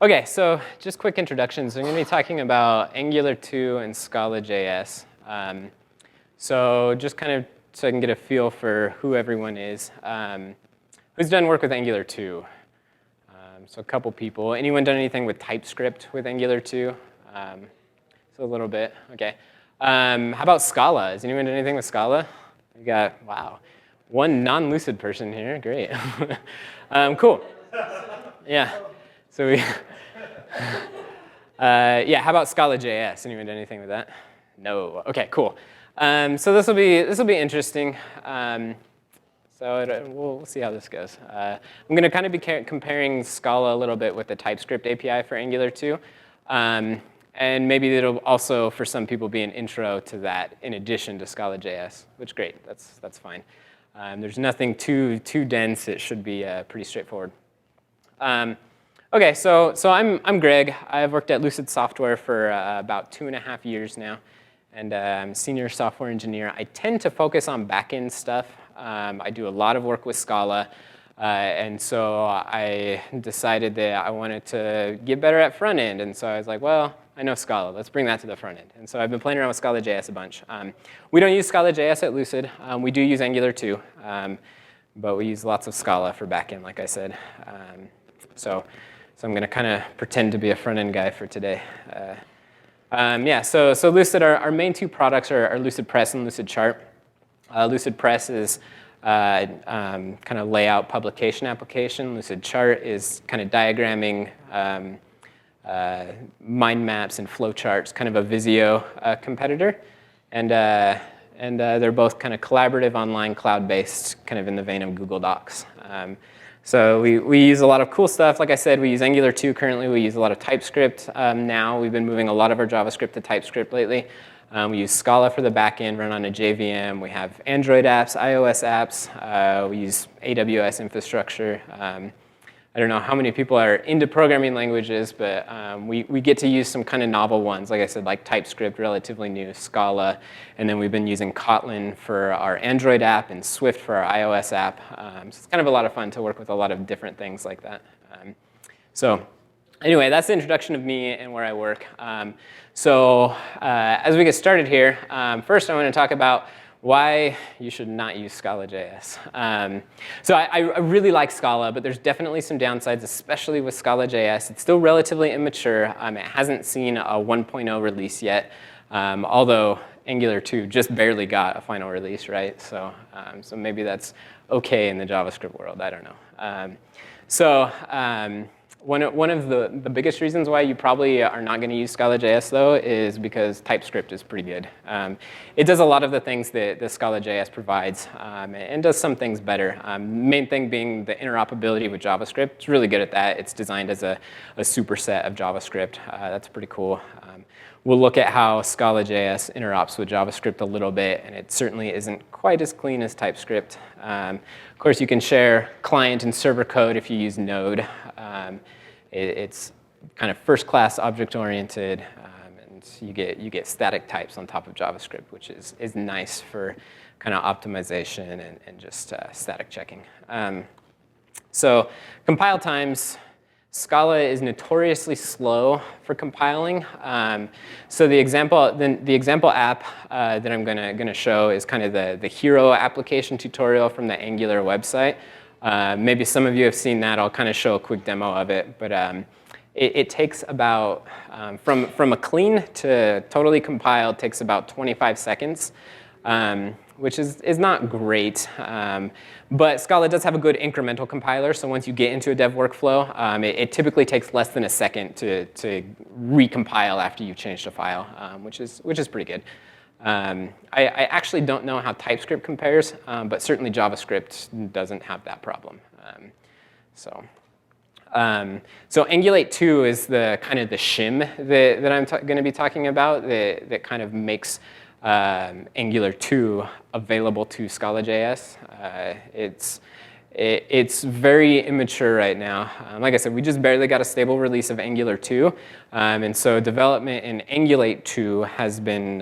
Okay, so just quick introductions. I'm going to be talking about Angular 2 and Scala.js. So just kind of so I can get a feel for who everyone is. Who's done work with Angular 2? So a couple people. Anyone done anything with TypeScript with Angular 2? So a little bit. Okay. How about Scala? Has anyone done anything with Scala? We got, wow, one non-Lucid person here. Great. Cool. Yeah. So we, yeah. How about Scala.js? Anyone done anything with that? No. Okay. Cool. So this will be interesting. So we'll see how this goes. I'm going to kind of be comparing Scala a little bit with the TypeScript API for Angular 2. And maybe it'll also, for some people, be an intro to that in addition to Scala.js, which great. That's fine. There's nothing too dense. It should be pretty straightforward. Okay, so I'm Gregg. I've worked at Lucid Software for about 2.5 years now, and I'm a senior software engineer. I tend to focus on back-end stuff. I do a lot of work with Scala, and so I decided that I wanted to get better at front end, and so I was like, well, I know Scala. Let's bring that to the front end. And so I've been playing around with Scala.js a bunch. We don't use Scala.js at Lucid. We do use Angular 2, but we use lots of Scala for backend, like I said. So I'm going to kind of pretend to be a front-end guy for today. Yeah, so Lucid, our main two products are Lucid Press and Lucid Chart. Lucid Press is kind of layout publication application. Lucid Chart is kind of diagramming, mind maps and flowcharts, kind of a Visio competitor. And they're both kind of collaborative, online, cloud-based, kind of in the vein of Google Docs. So we use a lot of cool stuff. Like I said, we use Angular 2 currently. We use a lot of TypeScript now. We've been moving a lot of our JavaScript to TypeScript lately. We use Scala for the backend, run on a JVM. We have Android apps, iOS apps. We use AWS infrastructure. I don't know how many people are into programming languages, but we get to use some kind of novel ones. Like I said, like TypeScript, relatively new, Scala. And then we've been using Kotlin for our Android app and Swift for our iOS app. So it's kind of a lot of fun to work with a lot of different things like that. So anyway, that's the introduction of me and where I work. So as we get started here, first I want to talk about why you should not use Scala.js. So I really like Scala, but there's definitely some downsides, especially with Scala.js. It's still relatively immature. It hasn't seen a 1.0 release yet, although Angular 2 just barely got a final release, right? So maybe that's OK in the JavaScript world. I don't know. One of the biggest reasons why you probably are not going to use Scala.js, though, is because TypeScript is pretty good. It does a lot of the things that Scala.js provides and does some things better. Main thing being the interoperability with JavaScript. It's really good at that. It's designed as a superset of JavaScript. That's pretty cool. We'll look at how Scala.js interops with JavaScript a little bit, and it certainly isn't quite as clean as TypeScript. Of course, you can share client and server code if you use Node. It's kind of first-class object-oriented, and you get static types on top of JavaScript, which is nice for kind of optimization and just static checking. So compile times. Scala is notoriously slow for compiling. So the example app that I'm gonna show is kind of the hero application tutorial from the Angular website. Maybe some of you have seen that. I'll kind of show a quick demo of it. But it takes about, from a clean to totally compiled, takes about 25 seconds, which is not great. But Scala does have a good incremental compiler. So once you get into a dev workflow, it typically takes less than a second to recompile after you've changed a file, which is pretty good. I actually don't know how TypeScript compares, but certainly JavaScript doesn't have that problem. So Angulate 2 is the kind of the shim that I'm going to be talking about that kind of makes Angular 2 available to Scala.js. it's very immature right now. Like I said, we just barely got a stable release of Angular 2. And so development in Angulate 2 has been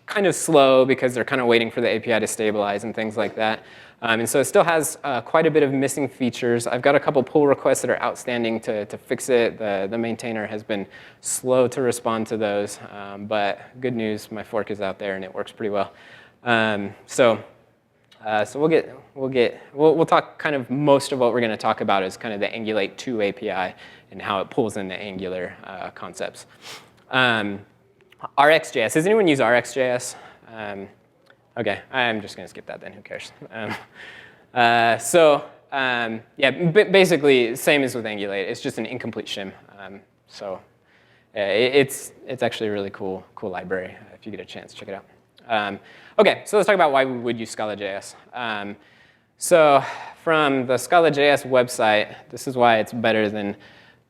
kind of slow because they're kind of waiting for the API to stabilize and things like that. And so it still has quite a bit of missing features. I've got a couple pull requests that are outstanding to fix it. The maintainer has been slow to respond to those. But good news, my fork is out there and it works pretty well. So we'll talk kind of most of what we're going to talk about is kind of the Angulate 2 API and how it pulls into Angular concepts. RxJS, does anyone use RxJS? Okay, I'm just going to skip that then, who cares? Basically, same as with Angulate, it's just an incomplete shim. It's actually a really cool library. If you get a chance, check it out. Okay, so let's talk about why we would use Scala.js. So from the Scala.js website, this is why it's better than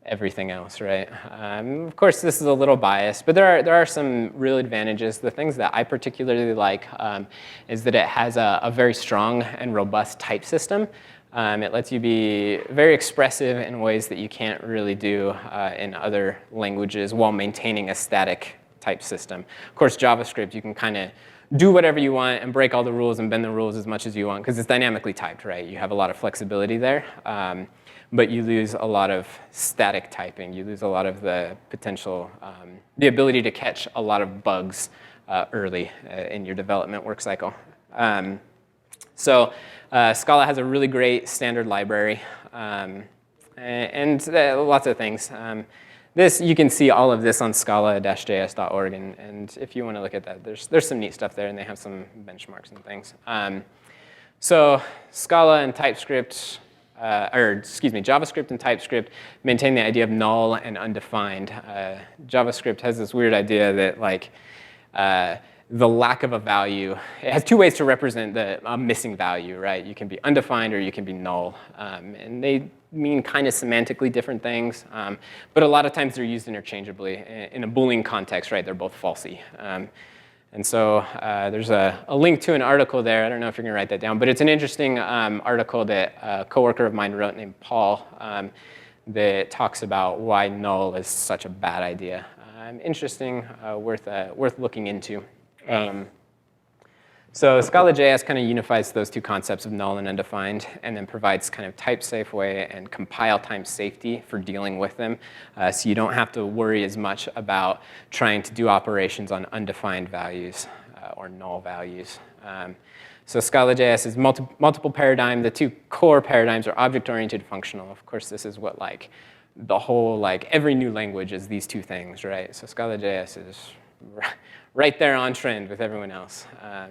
everything else, right? Of course, this is a little biased, but there are some real advantages. The things that I particularly like is that it has a very strong and robust type system. It lets you be very expressive in ways that you can't really do in other languages while maintaining a static type system. Of course, JavaScript, you can kind of do whatever you want and break all the rules and bend the rules as much as you want because it's dynamically typed, right? You have a lot of flexibility there. But you lose a lot of static typing. You lose a lot of the potential, the ability to catch a lot of bugs early in your development work cycle. Scala has a really great standard library and lots of things. You can see all of this on scala-js.org, and if you want to look at that, there's some neat stuff there, and they have some benchmarks and things. So Scala and TypeScript, JavaScript and TypeScript maintain the idea of null and undefined. JavaScript has this weird idea that the lack of a value, it has two ways to represent a missing value, right? You can be undefined or you can be null. And they mean kind of semantically different things, but a lot of times they're used interchangeably. In a Boolean context, right, they're both falsy. And so there's a link to an article there. I don't know if you're going to write that down, but it's an interesting article that a coworker of mine wrote named Paul that talks about why null is such a bad idea. Interesting, worth looking into. So Scala.js kind of unifies those two concepts of null and undefined and then provides kind of type-safe way and compile time safety for dealing with them. So you don't have to worry as much about trying to do operations on undefined values or null values. So Scala.js is multiple paradigm. The two core paradigms are object-oriented and functional. Of course, this is what the whole, every new language is these two things, right? So Scala.js is right there on trend with everyone else.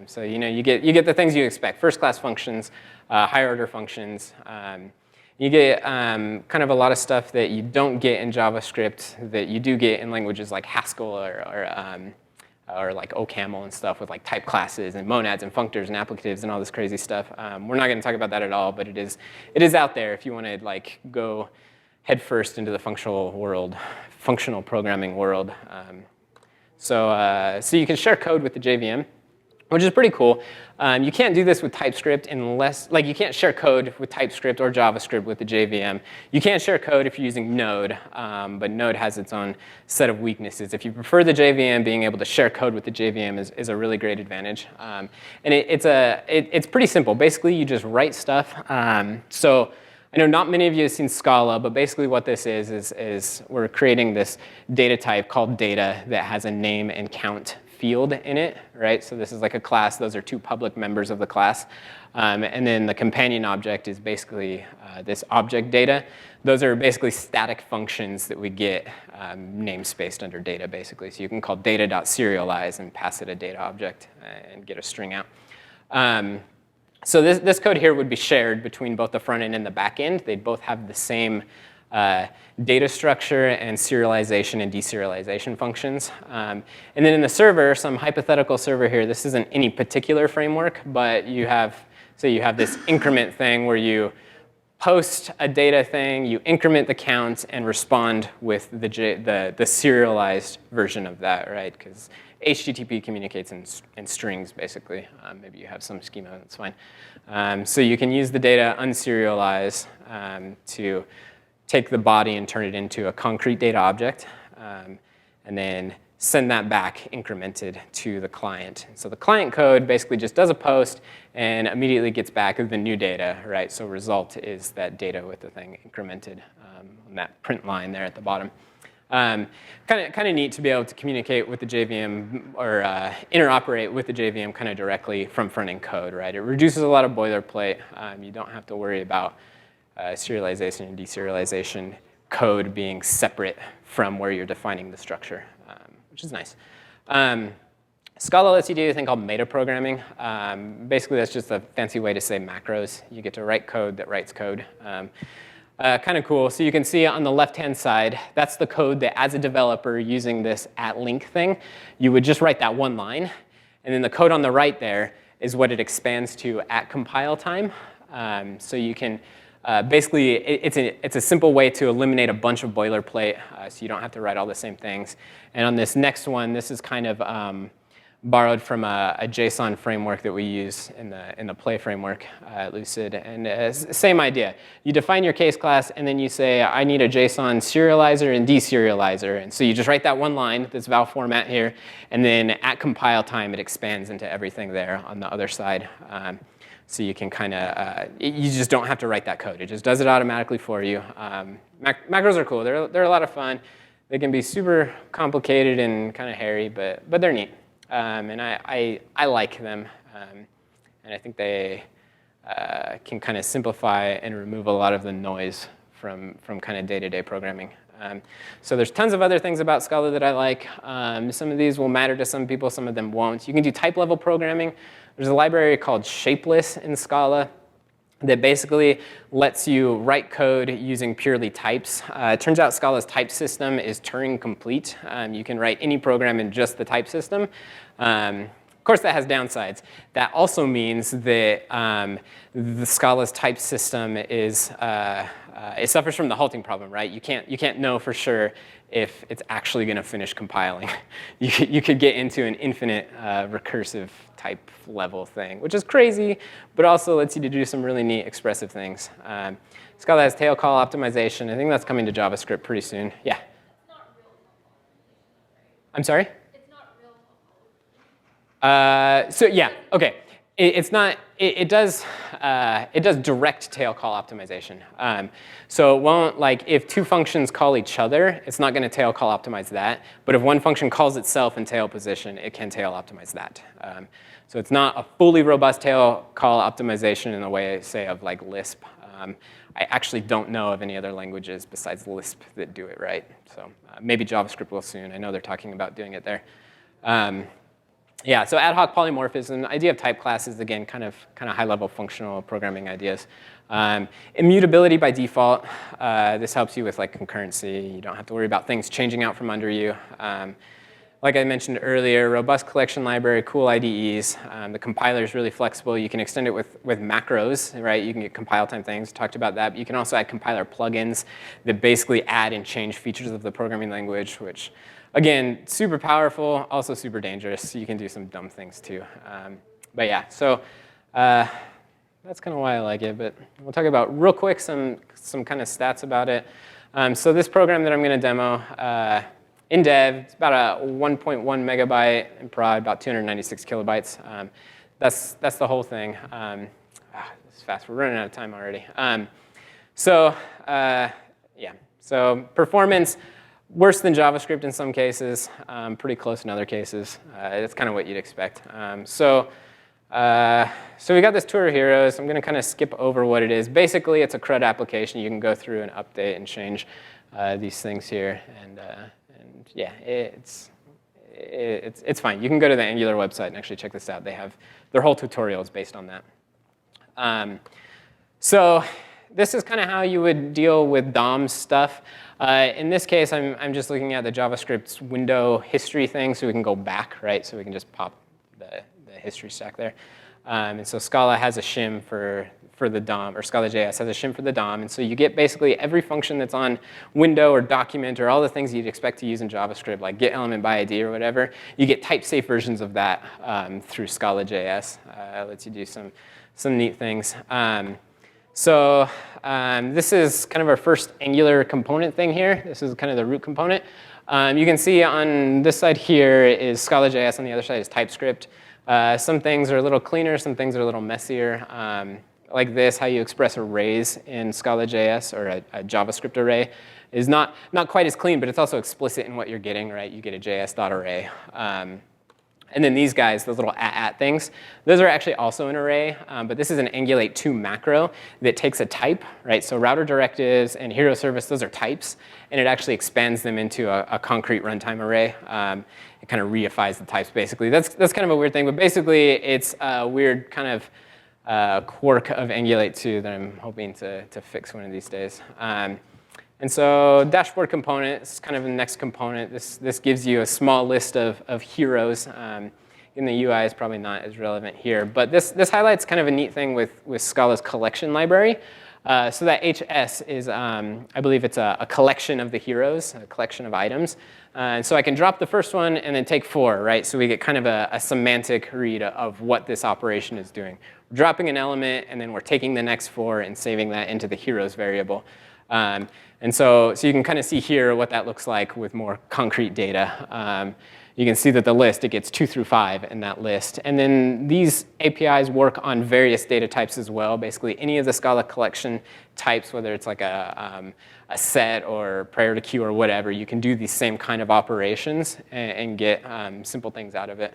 So you get the things you expect: first-class functions, higher-order functions. You get kind of a lot of stuff that you don't get in JavaScript that you do get in languages like Haskell or like OCaml and stuff with type classes and monads and functors and applicatives and all this crazy stuff. We're not going to talk about that at all, but it is out there if you want to go headfirst into the functional programming world. So you can share code with the JVM, which is pretty cool. You can't do this with TypeScript unless, you can't share code with TypeScript or JavaScript with the JVM. You can't share code if you're using Node, but Node has its own set of weaknesses. If you prefer the JVM, being able to share code with the JVM is a really great advantage. And it's pretty simple. Basically, you just write stuff. So I know not many of you have seen Scala, but basically what this is we're creating this data type called data that has a name and count field in it, right? So this is like a class. Those are two public members of the class. And then the companion object is basically this object data. Those are basically static functions that we get namespaced under data, basically. So you can call data.serialize and pass it a data object and get a string out. So this code here would be shared between both the front end and the back end. They'd both have the same data structure and serialization and deserialization functions. And then in the server, some hypothetical server here, this isn't any particular framework, but you have this increment thing where you post a data thing, you increment the count, and respond with the serialized version of that, right? Because HTTP communicates in strings, basically. Maybe you have some schema, that's fine. So you can use the data unserialized to take the body and turn it into a concrete data object, and then send that back incremented to the client. So the client code basically just does a post and immediately gets back the new data, right? So result is that data with the thing incremented on that print line there at the bottom. Kind of neat to be able to communicate with the JVM or interoperate with the JVM kind of directly from front-end code, right? It reduces a lot of boilerplate. You don't have to worry about serialization and deserialization code being separate from where you're defining the structure, which is nice. Scala lets you do a thing called metaprogramming. Basically, that's just a fancy way to say macros. You get to write code that writes code. Kind of cool. So you can see on the left-hand side, that's the code that as a developer using this @link thing, you would just write that one line. And then the code on the right there is what it expands to at compile time. So you can basically, it's a simple way to eliminate a bunch of boilerplate so you don't have to write all the same things. And on this next one, this is kind of borrowed from a JSON framework that we use in the Play framework at Lucid. And same idea. You define your case class, and then you say, I need a JSON serializer and deserializer. And so you just write that one line, this val format here, and then at compile time, it expands into everything there on the other side. So you can kind of, you just don't have to write that code. It just does it automatically for you. Macros are cool. They're a lot of fun. They can be super complicated and kind of hairy, but they're neat. And I like them. And I think they can kind of simplify and remove a lot of the noise from kind of day-to-day programming. So there's tons of other things about Scala that I like. Some of these will matter to some people, some of them won't. You can do type-level programming. There's a library called Shapeless in Scala that basically lets you write code using purely types. It turns out Scala's type system is Turing complete. You can write any program in just the type system. Of course, that has downsides. That also means that the Scala's type system is it suffers from the halting problem, right? You can't know for sure if it's actually going to finish compiling. You could get into an infinite recursive type level thing, which is crazy, but also lets you to do some really neat expressive things. Scala has tail call optimization. I think that's coming to JavaScript pretty soon. Yeah. It's not real topology, right? I'm sorry? It's not real topology. So yeah, okay. It's not. It does direct tail call optimization. So it won't, like, if two functions call each other, it's not going to tail call optimize that. But if one function calls itself in tail position, it can tail optimize that. So it's not a fully robust tail call optimization in the way, say, of like Lisp. I actually don't know of any other languages besides Lisp that do it right. So maybe JavaScript will soon. I know they're talking about doing it there. Yeah, so ad hoc polymorphism, the idea of type classes, again, kind of high-level functional programming ideas. Immutability by default. This helps you with like concurrency. You don't have to worry about things changing out from under you. Like I mentioned earlier, robust collection library, cool IDEs. The compiler is really flexible. You can extend it with macros, right? You can get compile time things. Talked about that. But you can also add compiler plugins that basically add and change features of the programming language, which, again, super powerful, also super dangerous. You can do some dumb things too. But yeah, so that's kind of why I like it. But we'll talk about real quick some kind of stats about it. So this program that I'm going to demo in dev, it's about a 1.1 megabyte in prod, about 296 kilobytes. That's the whole thing. This is fast. We're running out of time already. Yeah. So performance. Worse than JavaScript in some cases, pretty close in other cases. That's kind of what you'd expect. So we got this tour of heroes. I'm going to kind of skip over what it is. Basically, it's a CRUD application. You can go through and update and change these things here. And yeah, it's fine. You can go to the Angular website and actually check this out. They have their whole tutorial is based on that. So this is kind of how you would deal with DOM stuff. In this case, I'm just looking at the JavaScript's window history thing, so we can go back, right? So we can just pop the history stack there. And so Scala has a shim for the DOM, or Scala.js has a shim for the DOM. And so you get basically every function that's on window or document or all the things you'd expect to use in JavaScript, like get element by ID or whatever. You get type-safe versions of that through Scala.js. Lets you do some neat things. This is kind of our first Angular component thing here. This is kind of the root component. You can see on this side here is Scala.js, on the other side is TypeScript. Some things are a little cleaner, some things are a little messier. Like this, how you express arrays in Scala.js, or a JavaScript array, is not quite as clean, but it's also explicit in what you're getting, right? You get a js.array. And then these guys, those little @@ things, those are actually also an array, but this is an Angulate 2 macro that takes a type, right? So router directives and hero service, those are types, and it actually expands them into a concrete runtime array. It kind of reifies the types, basically. That's kind of a weird thing, but basically it's a weird kind of quirk of Angulate 2 that I'm hoping to fix one of these days. And so dashboard component is kind of the next component. This gives you a small list of heroes. In the UI is probably not as relevant here. But this highlights kind of a neat thing with Scala's collection library. So that HS is, I believe it's a collection of the heroes, a collection of items. And so I can drop the first one and then take 4, right? So we get kind of a semantic read of what this operation is doing. We're dropping an element, and then we're taking the next 4 and saving that into the heroes variable. And so you can kind of see here what that looks like with more concrete data. You can see that the list, it gets 2 through 5 in that list. And then these APIs work on various data types as well. Basically, any of the Scala collection types, whether it's like a set or prior to queue or whatever, you can do these same kind of operations and get simple things out of it.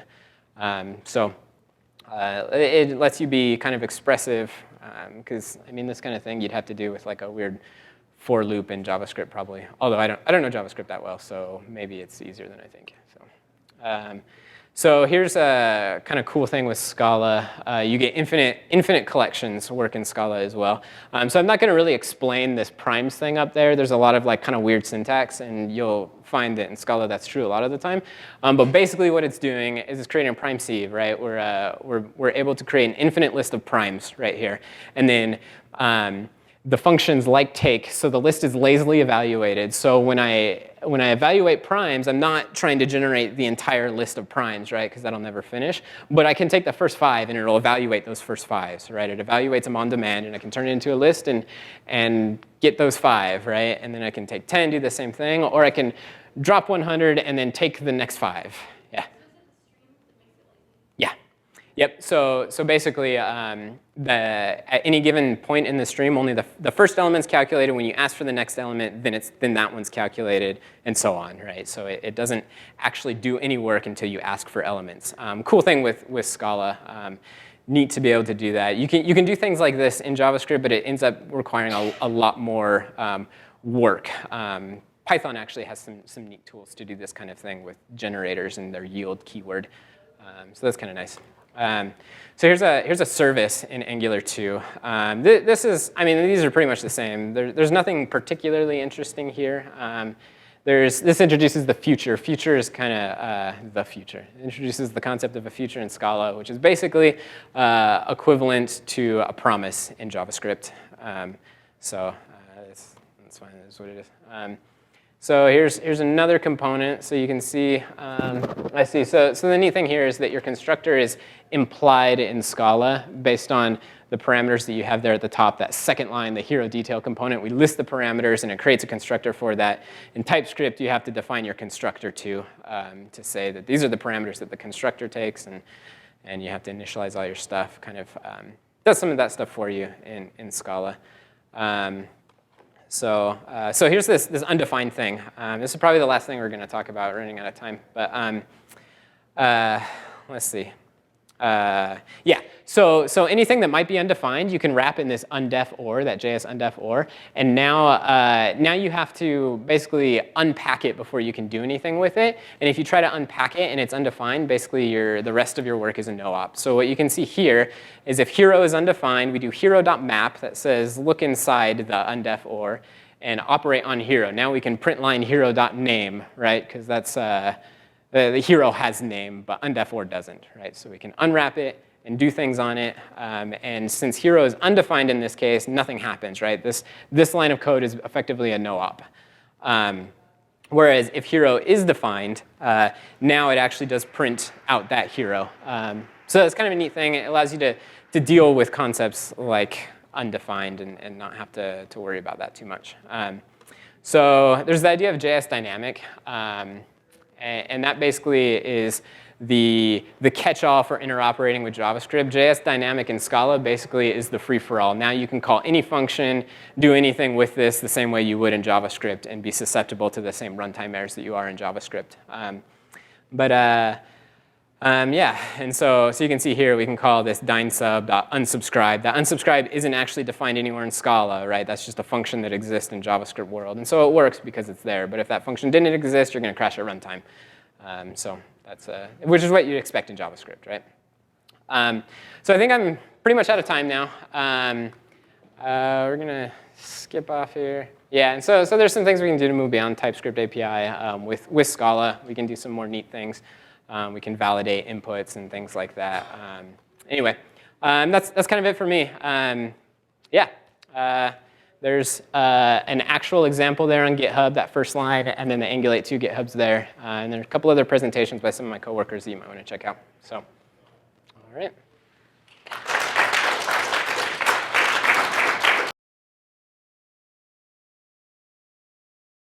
It lets you be kind of expressive, because I mean, this kind of thing you'd have to do with like a weird for loop in JavaScript probably. Although I don't know JavaScript that well, so maybe it's easier than I think. So here's a kind of cool thing with Scala. You get infinite collections work in Scala as well. So I'm not going to really explain this primes thing up there. There's a lot of like kind of weird syntax, and you'll find that in Scala that's true a lot of the time. But basically what it's doing is it's creating a prime sieve, right? We're able to create an infinite list of primes right here. And then the functions like take, so the list is lazily evaluated. So when I evaluate primes, I'm not trying to generate the entire list of primes, right? Because that'll never finish. But I can take the first 5 and it'll evaluate those first 5s, right? It evaluates them on demand, and I can turn it into a list and get those 5, right? And then I can take 10, do the same thing, or I can drop 100 and then take the next 5. Yeah. Yeah. Yep. So basically, at any given point in the stream, only the first element's calculated. When you ask for the next element, then that one's calculated, and so on, right? So it doesn't actually do any work until you ask for elements. Cool thing with Scala. Neat to be able to do that. You can do things like this in JavaScript, but it ends up requiring a lot more work. Python actually has some neat tools to do this kind of thing with generators and their yield keyword. So that's kind of nice. So here's a service in Angular 2. This is, I mean, these are pretty much the same. There's nothing particularly interesting here. This introduces the future. Future is kind of the future. It introduces the concept of a future in Scala, which is basically equivalent to a promise in JavaScript. That's fine. That's what it is. So here's another component. So you can see, I see. So the neat thing here is that your constructor is implied in Scala based on the parameters that you have there at the top. That second line, the hero detail component, we list the parameters and it creates a constructor for that. In TypeScript, you have to define your constructor too, to say that these are the parameters that the constructor takes, and you have to initialize all your stuff. Kind of does some of that stuff for you in Scala. So here's this undefined thing. This is probably the last thing we're going to talk about, running out of time. But let's see. Yeah, so anything that might be undefined, you can wrap in this undef or, that JS undef or. And now you have to basically unpack it before you can do anything with it. And if you try to unpack it and it's undefined, basically the rest of your work is a no-op. So what you can see here is if hero is undefined, we do hero.map that says look inside the undef or and operate on hero. Now we can print line hero.name, right? Because that's the hero has name, but undef or doesn't, right? So we can unwrap it and do things on it. And since hero is undefined in this case, nothing happens, right? This line of code is effectively a no-op. Whereas if hero is defined, now it actually does print out that hero. So it's kind of a neat thing. It allows you to deal with concepts like undefined and not have to worry about that too much. So there's the idea of JS dynamic. And that basically is the catch-all for interoperating with JavaScript. JS dynamic in Scala basically is the free-for-all. Now you can call any function, do anything with this the same way you would in JavaScript, and be susceptible to the same runtime errors that you are in JavaScript. Yeah, and so you can see here we can call this dynesub.unsubscribe. That unsubscribe isn't actually defined anywhere in Scala, right? That's just a function that exists in JavaScript world. And so it works because it's there. But if that function didn't exist, you're going to crash at runtime. So that's which is what you'd expect in JavaScript, right? So I think I'm pretty much out of time now. We're going to skip off here. Yeah, and so there's some things we can do to move beyond TypeScript API with Scala. We can do some more neat things. We can validate inputs and things like that. Anyway, that's kind of it for me. Yeah, there's an actual example there on GitHub, that first line, and then the Angulate 2 GitHub's there. And there's a couple other presentations by some of my coworkers that you might want to check out. So, all right.